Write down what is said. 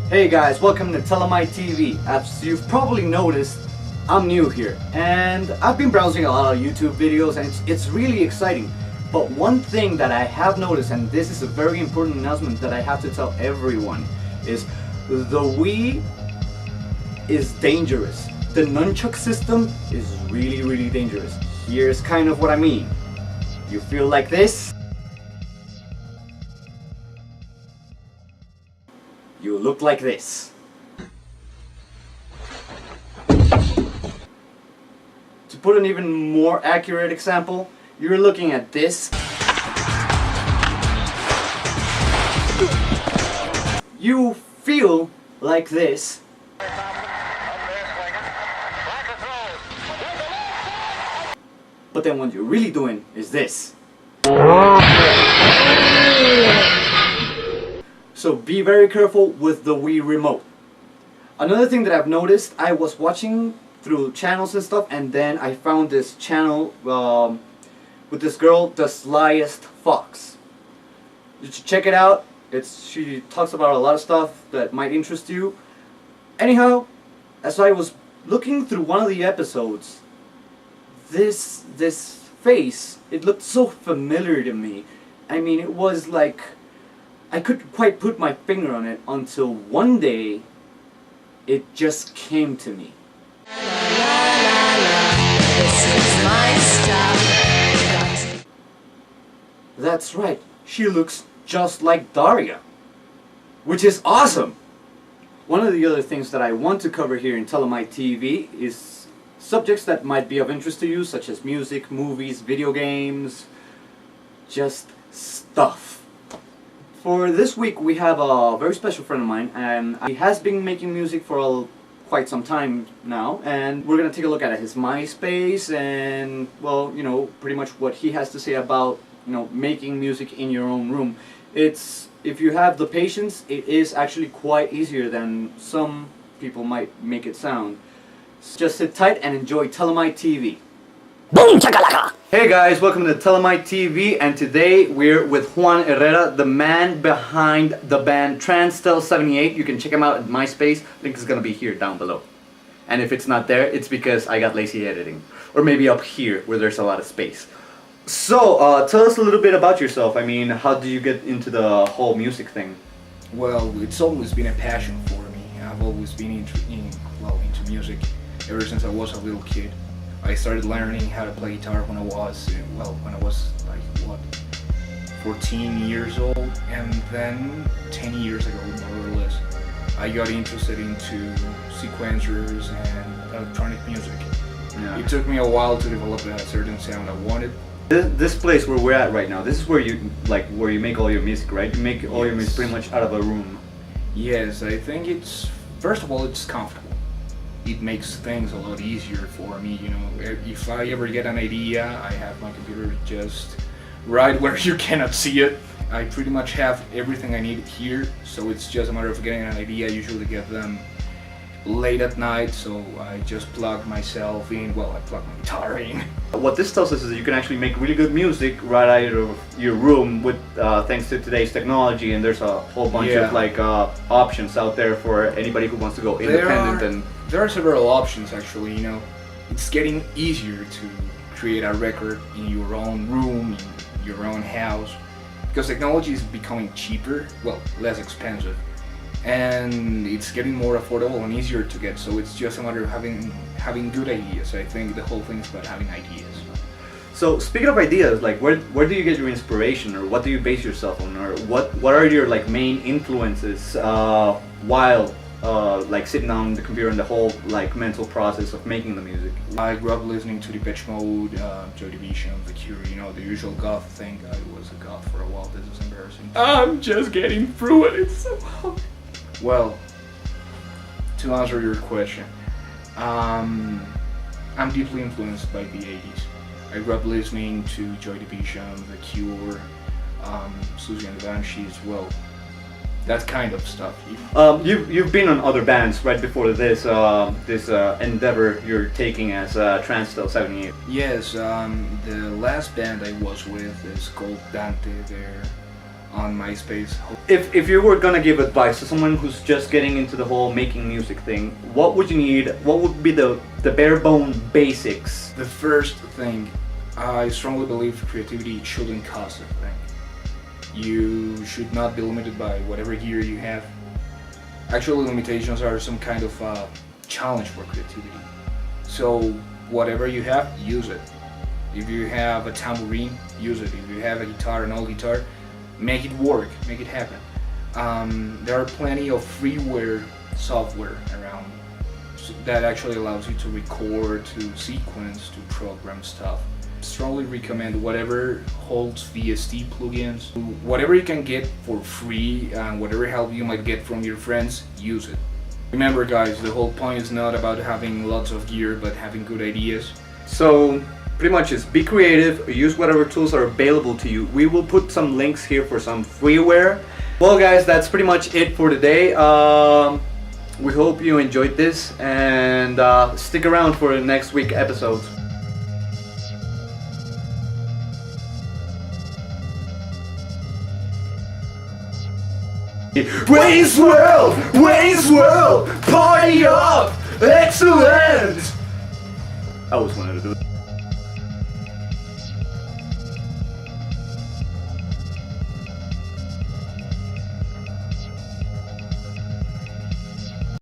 Hey guys, welcome to Telemite TV. As you've probably noticed, I'm new here and I've been browsing a lot of YouTube videos and it's really exciting. But one thing that I have noticed, and this is a very important announcement that I have to tell everyone, is the Wii is dangerous. The nunchuck system is really dangerous. Here's kind of what I mean. You feel like this? You look like this. To put an even more accurate example, you're looking at this. You feel like this. But then what you're really doing is this. So be very careful with the Wii remote. Another thing that I've noticed, I was watching through channels and stuff, and then I found this channel with this girl, the Slyest Fox. You should check it out. She talks about a lot of stuff that might interest you. Anyhow, as I was looking through one of the episodes, this face, it looked so familiar to me. I mean, it was like I couldn't quite put my finger on it until one day it just came to me. That's right, she looks just like Daria, which is awesome! One of the other things that I want to cover here in Telemite TV is subjects that might be of interest to you, such as music, movies, video games, just stuff. For this week we have a very special friend of mine, and he has been making music for quite some time now, and we're gonna take a look at his MySpace and, well, you know, pretty much what he has to say about, you know, making music in your own room. If you have the patience, it is actually quite easier than some people might make it sound. So just sit tight and enjoy Telemite TV. Boom chakalaka! Hey guys, welcome to Telemite TV, and today we're with Juan Herrera, the man behind the band Transtel78. You can check him out at MySpace. Link is gonna be here down below. And if it's not there, it's because I got lazy editing. Or maybe up here where there's a lot of space. So, tell us a little bit about yourself. I mean, how did you get into the whole music thing? Well, it's always been a passion for me. I've always been into music ever since I was a little kid. I started learning how to play guitar when I was like, what, 14 years old, and then 10 years ago, more or less, I got interested into sequencers and electronic music. Yeah. It took me a while to develop a certain sound I wanted. This place where we're at right now, this is where you make all your music, right? You make all your music pretty much out of a room. Yes, I think first of all, it's comfortable. It makes things a lot easier for me, you know. If I ever get an idea, I have my computer just right where you cannot see it. I pretty much have everything I need here, so it's just a matter of getting an idea. I usually get them late at night, so I just plug myself in. Well, I plug my guitar in. What this tells us is that you can actually make really good music right out of your room with thanks to today's technology, and there's a whole bunch of options out there for anybody who wants to go independent. There are several options actually, you know. It's getting easier to create a record in your own room, in your own house, because technology is becoming cheaper, well, less expensive, and it's getting more affordable and easier to get, so it's just a matter of having good ideas. I think the whole thing is about having ideas. So speaking of ideas, like where do you get your inspiration, or what do you base yourself on, or what are your main influences while sitting on the computer and the whole mental process of making the music? I grew up listening to Depeche Mode, Joy Division, The Cure, you know, the usual goth thing. I was a goth for a while. This is embarrassing. I'm just getting through it. It's so hard. Well, to answer your question, I'm deeply influenced by the 80s. I grew up listening to Joy Division, The Cure, Susie and the Banshees, well, that kind of stuff. You've been on other bands right before this endeavor you're taking as Transtel78. Yes, the last band I was with is called Dante. They're on MySpace. If you were gonna give advice to someone who's just getting into the whole making music thing, what would you need? What would be the bare bone basics? The first thing, I strongly believe creativity shouldn't cost a thing. You should not be limited by whatever gear you have. Actually, limitations are some kind of challenge for creativity. So whatever you have, use it. If you have a tambourine, use it. If you have a guitar, an old guitar, make it work, make it happen. There are plenty of freeware software around that actually allows you to record, to sequence, to program stuff. Strongly recommend whatever holds VST plugins. Whatever you can get for free and whatever help you might get from your friends, use it. Remember guys, the whole point is not about having lots of gear, but having good ideas. So pretty much is be creative, use whatever tools are available to you. We will put some links here for some freeware. Well guys, that's pretty much it for today. We hope you enjoyed this, and stick around for the next week episodes. Wayne's World, party up, excellent! I always wanted to do it.